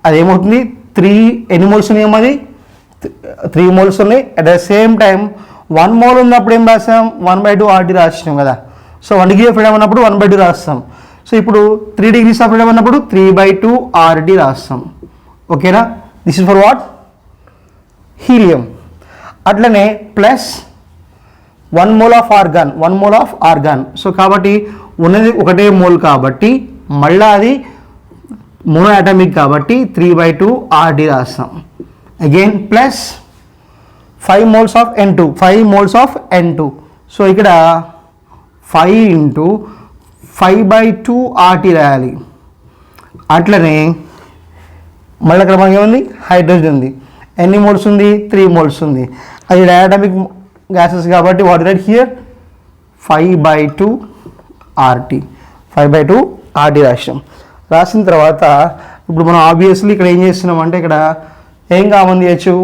అదేమవుతుంది 3 ఎన్ని మోల్స్ ఉన్నాయి, అది 3 moles ఉన్నాయి. At the same time 1 mole ఉన్నప్పుడు ఏం రాస్తాం, 1/2 RT రాసినాం కదా. సో 1 degree ఆఫ్ ఫ్రీడమ్ అన్నప్పుడు 1/2 రాస్తాం. సో ఇప్పుడు 3 degrees ఆఫ్ ఫ్రీడమ్ అన్నప్పుడు 3/2 RT రాస్తాం, ఓకేనా. This is for what, helium. అట్లనే plus 1 mole of argon, 1 mole of argon. So కాబట్టి ఉన్నది ఒకటే మోల్ కాబట్టి మళ్ళీ అది మోనో అటామిక్ కాబట్టి 3/2 RT రాస్తాం. Again plus 5 moles of N2, 5 moles of N2. So ఇక్కడ 5 into 5/2 RT రాయాలి. అట్లనే మళ్ళీ అక్కడ మనకి ఏముంది, హైడ్రోజన్ ఉంది. ఎన్ని మోల్స్ ఉంది, 3 moles ఉంది. అది డయాటమిక్ గ్యాసెస్ కాబట్టి what right here 5/2 RT, 5/2 RT రాసిన తర్వాత ఇప్పుడు మనం ఆబ్వియస్లీ ఇక్కడ ఏం చేస్తున్నాం అంటే ఇక్కడ ఏం కామన్ తీయచ్చు,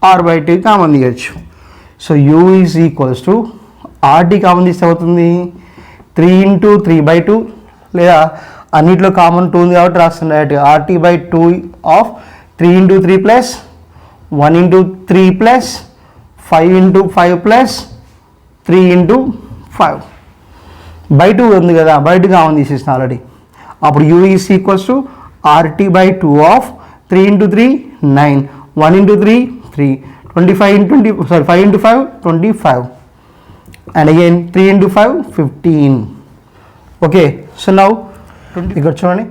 R/2 కామన్ తీయచ్చు. So U is equals to RT common తీస్తే అవుతుంది 3 into 3/2, లేదా అన్నిట్లో కామన్ 2 ఉంది కాబట్టి రాస్తుంది డైరెక్ట్గా RT/2 of 3 into 3 plus 1 into 3 plus 5 into 5 plus 3 into 5/2 ఉంది కదా, బయట కామన్ తీసేసిన ఆల్రెడీ. అప్పుడు U is equals to RT/2 of 3 into 3 9, 1 into 3 3, 5 into 5 25, and again 3 into 5 15. Okay, so now ఇక్కడ చూడండి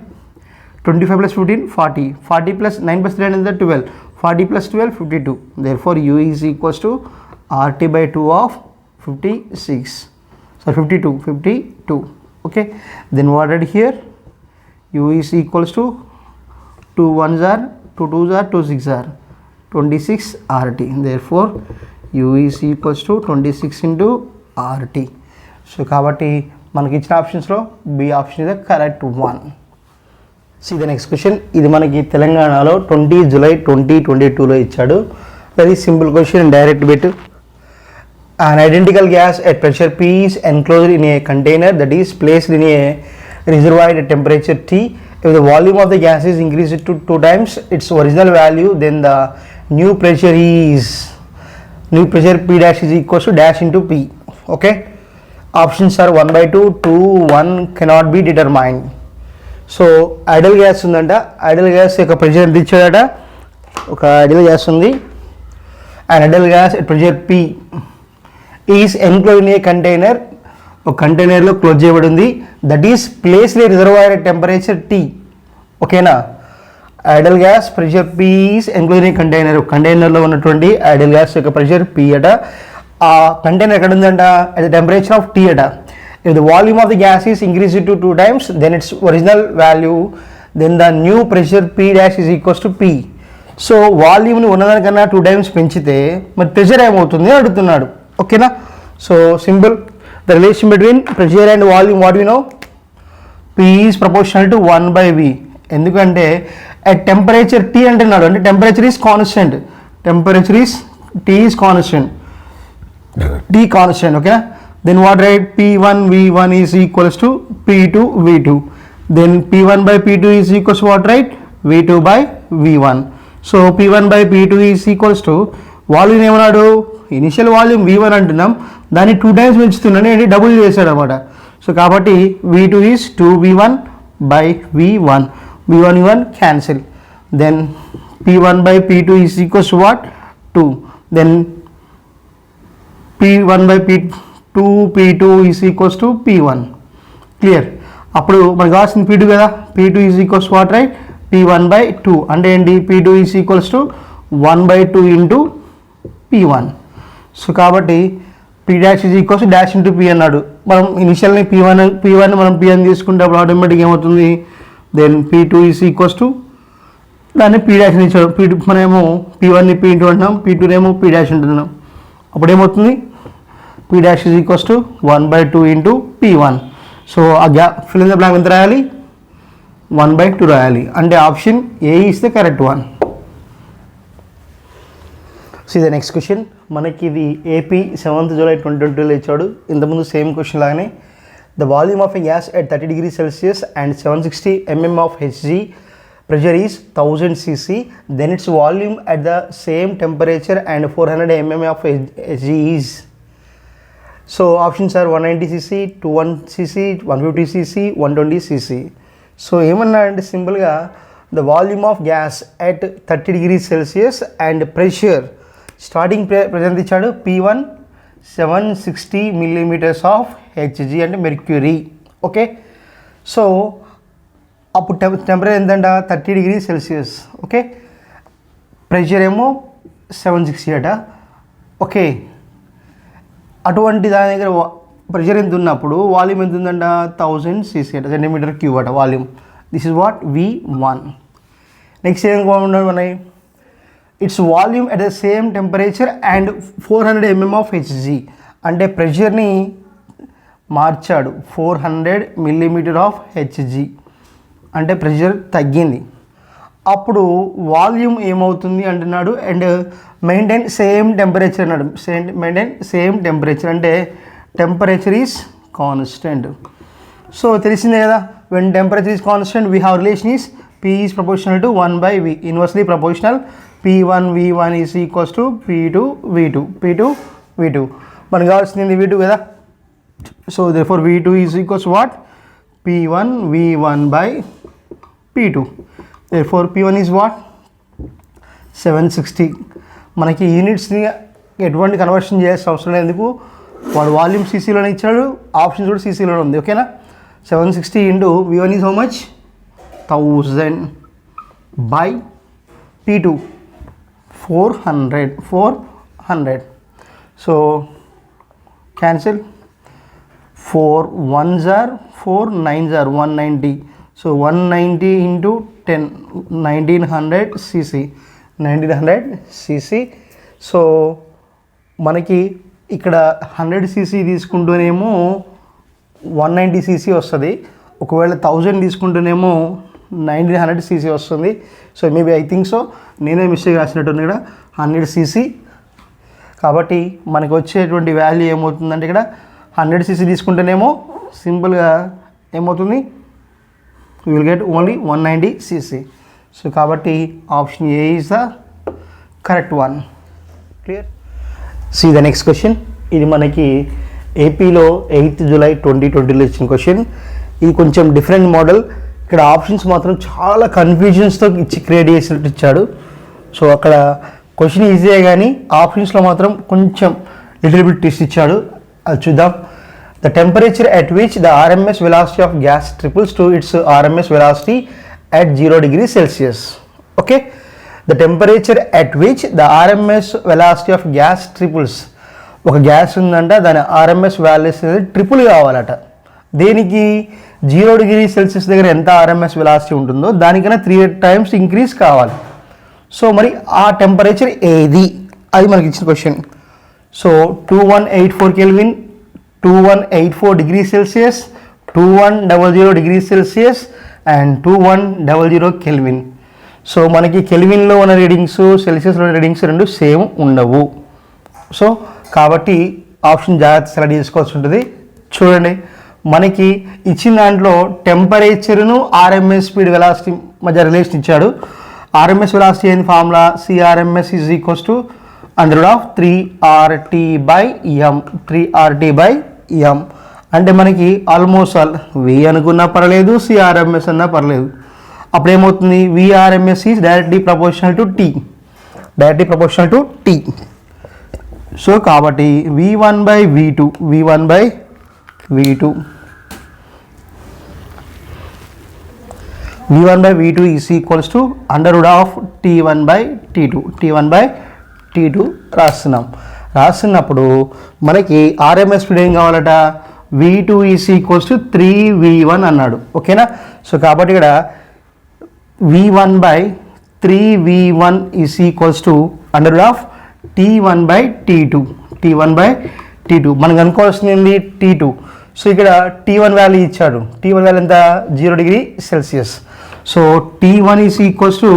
25 plus 15 40, 40 plus 9 plus 3 is 12, 40 plus 12 52. Therefore U is equals to RT/2 of 56, so 52. Okay, then what did here, U is equals to 2 1s are 2 2s are 2 6 are 26 RT. Therefore U is equals to 26 into RT. So కాబట్టి మనకి ఇచ్చిన ఆప్షన్స్లో B option is the correct one. See the next question. ఇది మనకి తెలంగాణలో 20 July 2022లో ఇచ్చాడు. Very simple question, direct bit. An identical gas at pressure P is enclosed in a container that is placed in a reservoir at temperature T. If the volume of the gas is increased to 2 times its original value, then the new pressure P dash is equals to dash into P. Okay, options are 1/2, 2, 1 cannot be determined. So Idol gas ఉందంట. Idol gas యొక్క pressure ఎంత ఇచ్చాడట, ఒక Idol gas ఉంది. And Idol gas at pressure P is enclosed in a container, ఒక కంటైనర్లో close చేయబడి ఉంది. That is placed A reservoir at temperature T. ఓకేనా, Idol gas pressure P is enclosed in a container, కంటైనర్లో ఉన్నటువంటి Idol gas యొక్క pressure P అట. ఆ కంటైనర్ ఎక్కడ ఉందంట, at the temperature of T అట. If the volume of the gas is increased to 2 times, then its original value, then the new pressure P dash is equals to P. So వాల్యూమ్ని ఉన్నదానికన్నా 2 times పెంచితే మరి pressure ఏమవుతుంది అడుగుతున్నాడు. ఓకేనా, so simple, the relation between pressure and volume what we know, P is proportional to 1/V. ఎందుకంటే at temperature T అంటున్నాడు, అంటే temperature is constant, T is constant. ఓకేనా, then what, right? P1 V1 is equals to P2 V2, then P1 by P2 is equals to what, right? V2 by V1. so P1 by P2 is equals to volume ఏమన్నాడు, initial volume V1 అంటున్నాం, దాన్ని 2 times పెంచుతున్నాను ఏంటి, double చేశాడు అనమాట. So కాబట్టి V2 is 2V1 by V1, V1 cancel, then P1 by P2 is equals to what, 2, then P1 by P2 P2 is equals to P1. Clear. అప్పుడు మనకు కావాల్సింది P2 కదా, P2 is equals to what, right? P1 by 2 అంటే ఏంటి, P2 is equals to 1 by 2 into P1. So కాబట్టి P dash is equals to dash into P అన్నాడు. మనం ఇనిషియల్ని P1 మనం P అని తీసుకుంటే అప్పుడు ఆటోమేటిక్ ఏమవుతుంది, then P2 is equals to దాన్ని P dash అని ఇచ్చాడు. P2 మనమేమో P1ని P ఇంటూ అంటున్నాం, P2 ఏమో P dash అంటున్నాం. అప్పుడు ఏమవుతుంది, P dash is equals to 1 by 2 into P1. So ఆ gap fill in the blank ఎంత రాయాలి, 1 by 2 రాయాలి. అంటే option A is the correct one. See the next question. మనకి ఇది ఏపీ 7th July 2022లో ఇచ్చాడు. ఇంతకుముందు సేమ్ క్వశ్చన్ లాగానే, the volume of a gas at 30 degrees Celsius and 760 mm of Hg pressure is 1000 cc, then its volume at the same temperature and 400 mm of Hg is. So options are 190 cc, 210 cc, 150 cc, 120 cc. So ఏమన్నా అంటే సింపుల్గా the volume of gas at 30 degrees Celsius and pressure, starting pressure ఇచ్చాడు P1 760 millimeters of Hg అంటే mercury. Okay, so అప్పుడు temperature ఎంతంట, 30 degrees Celsius. Okay, pressure ఏమో 760 అట. Okay, అటువంటి దాని దగ్గర ప్రెషర్ ఎంత ఉన్నప్పుడు వాల్యూమ్ ఎంత ఉందంట, 1000 cc అట, సెంటీమీటర్ క్యూబ్ అట volume. This is what V1. Next ఏం ఉన్నాయి, it's volume at the same temperature and 400 mm of Hg అంటే ప్రెషర్ని మార్చాడు, 400 millimeter ఆఫ్ Hg అంటే ప్రెషర్ తగ్గింది. అప్పుడు వాల్యూమ్ ఏమవుతుంది అంటున్నాడు, అండ్ మెయింటైన్ సేమ్ టెంపరేచర్ అన్నాడు. మెయింటైన్ సేమ్ టెంపరేచర్ అంటే టెంపరేచర్ ఈజ్ కాన్స్టెంట్. సో తెలిసిందే కదా, when temperature is constant we have relation is P is proportional to 1 by V, inversely proportional. P1 V1 is equals to P2 V2, P2 V2. మనకు కావాల్సింది V2 కదా. So therefore V2 is equals to what, P1 V1 by P2. therefore P1 is what, 760. మనకి యూనిట్స్ని ఎటువంటి conversion చేయాల్సిన అవసరం లేదు, ఎందుకు వాడు వాల్యూమ్ సీసీలోనే ఇచ్చాడు, ఆప్షన్స్ కూడా సీసీలోనే ఉంది. ఓకేనా, 760 into V1 is how much, 1000 by P2 400. So cancel, 4 1s are 4 9s are 190. So 190 into 10, 1900 cc, 1900 cc. So మనకి ఇక్కడ 100 cc తీసుకుంటూనేమో 190 cc వస్తుంది, ఒకవేళ 1000 తీసుకుంటూనేమో 1900 cc వస్తుంది. So maybe I think so నేనే మిస్టేక్ రాసినట్టుంది ఇక్కడ 100 cc. కాబట్టి మనకు వచ్చేటువంటి వాల్యూ ఏమవుతుందంటే ఇక్కడ 100 cc తీసుకుంటేనేమో సింపుల్గా ఏమవుతుంది, we will get only 190 cc. So కాబట్టి option A is the correct one. Clear. See the next question. ఇది మనకి ఏపీలో 8th July 2020లో ఇచ్చిన క్వశ్చన్. ఇది కొంచెం డిఫరెంట్ మోడల్. ఇక్కడ ఆప్షన్స్ మాత్రం చాలా కన్ఫ్యూజన్స్తో క్రియేట్ చేసినట్టు ఇచ్చాడు. సో అక్కడ క్వశ్చన్ ఈజీయే కానీ ఆప్షన్స్లో మాత్రం కొంచెం లిటిల్ బిట్ ట్విస్ట్ ఇచ్చాడు. అది చూద్దాం. The temperature at which the RMS velocity of gas triples to its RMS velocity at 0 degrees Celsius. Okay, the temperature at which the RMS velocity of gas triples. ఒక gas ఉందంట, దాని RMS values triple కావాలట. దేనికి, 0 degrees Celsius దగ్గర ఎంత RMS velocity ఉంటుందో దానికన్నా 3 times increase కావాలి. సో మరి ఆ టెంపరేచర్ ఏది, అది మనకి ఇచ్చిన question. So 2184 Kelvin, 2184 degrees Celsius, 2100 degrees Celsius and 2100 Kelvin. So మనకి కెల్విన్లో ఉన్న రీడింగ్స్, సెల్సియస్లో ఉన్న రీడింగ్స్ రెండు సేమ్ ఉండవు. సో కాబట్టి ఆప్షన్ జాగ్రత్త సెలెక్ట్ చేసుకోవాల్సి ఉంటుంది. చూడండి, మనకి ఇచ్చిన దాంట్లో టెంపరేచర్ను ఆర్ఎంఎస్ స్పీడ్ వెలాసిటీ మధ్య రిలేషన్ ఇచ్చాడు. ఆర్ఎంఎస్ వెలాసిటీ ఏంది formula? CRMS is equals to √3RT/m 3RT/m. అంటే మనకి ఆల్మోస్ట్ ఆల్ V అనుకున్నా పర్లేదు, సిఆర్ఎంఎస్ అన్నా పర్లేదు. అప్పుడు ఏమవుతుంది? VRMS is directly proportional to T. So కాబట్టి V1/V2 is equals to T1/T2 రాస్తున్నప్పుడు మనకి ఆర్ఎంఎస్ స్పీడ్ ఏం కావాలట? V2 is equals to 3V1 అన్నాడు. ఓకేనా? సో కాబట్టి ఇక్కడ V1/3V1 is equals to T1/T2. మనకు అనుకోవాల్సింది T2. సో ఇక్కడ T1 వాల్యూ ఇచ్చాడు. T1 వాల్యూ ఎంత? 0 degree Celsius. So T1 is equals to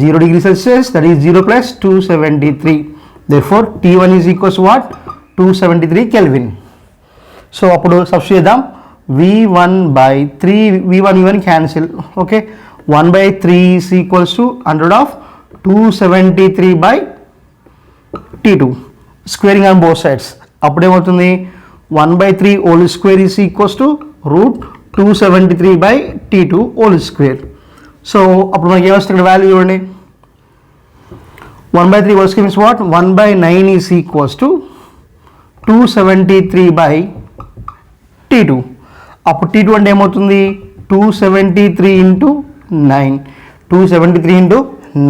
0 degree Celsius, that is 0 + 273. therefore T1 is equals what? 273 Kelvin. So అప్పుడు substitute చేద్దాం. V1/3 cancel. Okay, 1/3 is equals to 273/T2 squaring on both sides. అప్పుడేమవుతుంది? 1/3 whole square is equals to √273/T2 whole square. So అప్పుడు మనకి ఏమొస్తుంది ఇక్కడ value చూడండి. 1/3 whole square means what? 1/9 is equals to 273/T2. అప్పుడు T2 అంటే ఏమవుతుంది? 273 × 9. 273 ×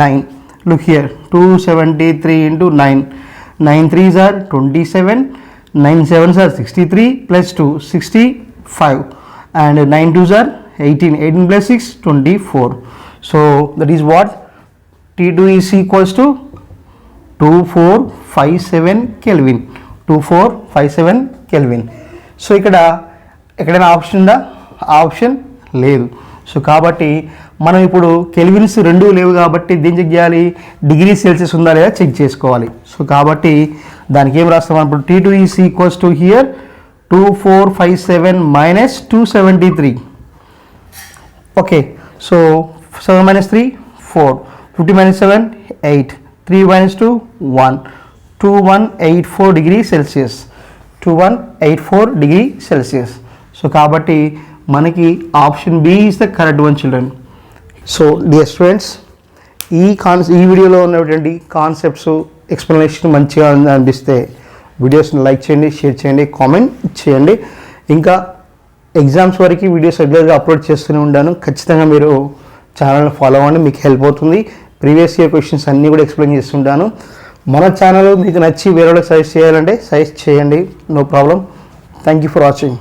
9. Look here, 273 × 9. 9 3s are 27, 9 7s are 63 + 2 65, and 9 2s are 18. 18 + 6 24. So that is what? T2 is equals to 2457 Kelvin. 2457 Kelvin. So ఇక్కడ ఎక్కడైనా ఆప్షన్ ఉందా? Option లేదు. So కాబట్టి మనం ఇప్పుడు కెల్విన్స్ రెండు లేవు కాబట్టి దీన్ని చెక్ చేయాలి, డిగ్రీ సెల్సియస్ ఉందా లేదా చెక్ చేసుకోవాలి. సో కాబట్టి దానికి ఏం రాస్తాం? ఇప్పుడు T2 is equals to hear 2457 - 273. Okay, so 7 - 3 4, 50 - 7 8, 3 - 2 1, 2184 degree Celsius. 2184 degree Celsius. So కాబట్టి మనకి option B is the correct one children. So dear students, ఈ వీడియోలో ఉన్నటువంటి కాన్సెప్ట్స్ ఎక్స్ప్లెనేషన్ మంచిగా అనిపిస్తే వీడియోస్ని లైక్ చేయండి, షేర్ చేయండి, కామెంట్ చేయండి. ఇంకా ఎగ్జామ్స్ వరకు వీడియోస్ రెగ్యులర్గా అప్లోడ్ చేస్తూనే ఉంటాను. ఖచ్చితంగా మీరు ఛానల్ని ఫాలో అవ్వండి, మీకు హెల్ప్ అవుతుంది. ప్రీవియస్ ఇయర్ క్వశ్చన్స్ అన్నీ కూడా ఎక్స్ప్లెయిన్ చేస్తుంటాను. మన ఛానల్ మీకు నచ్చి వేరే వాళ్ళకి సజెస్ట్ చేయాలంటే సజెస్ట్ చేయండి, no problem. Thank you for watching.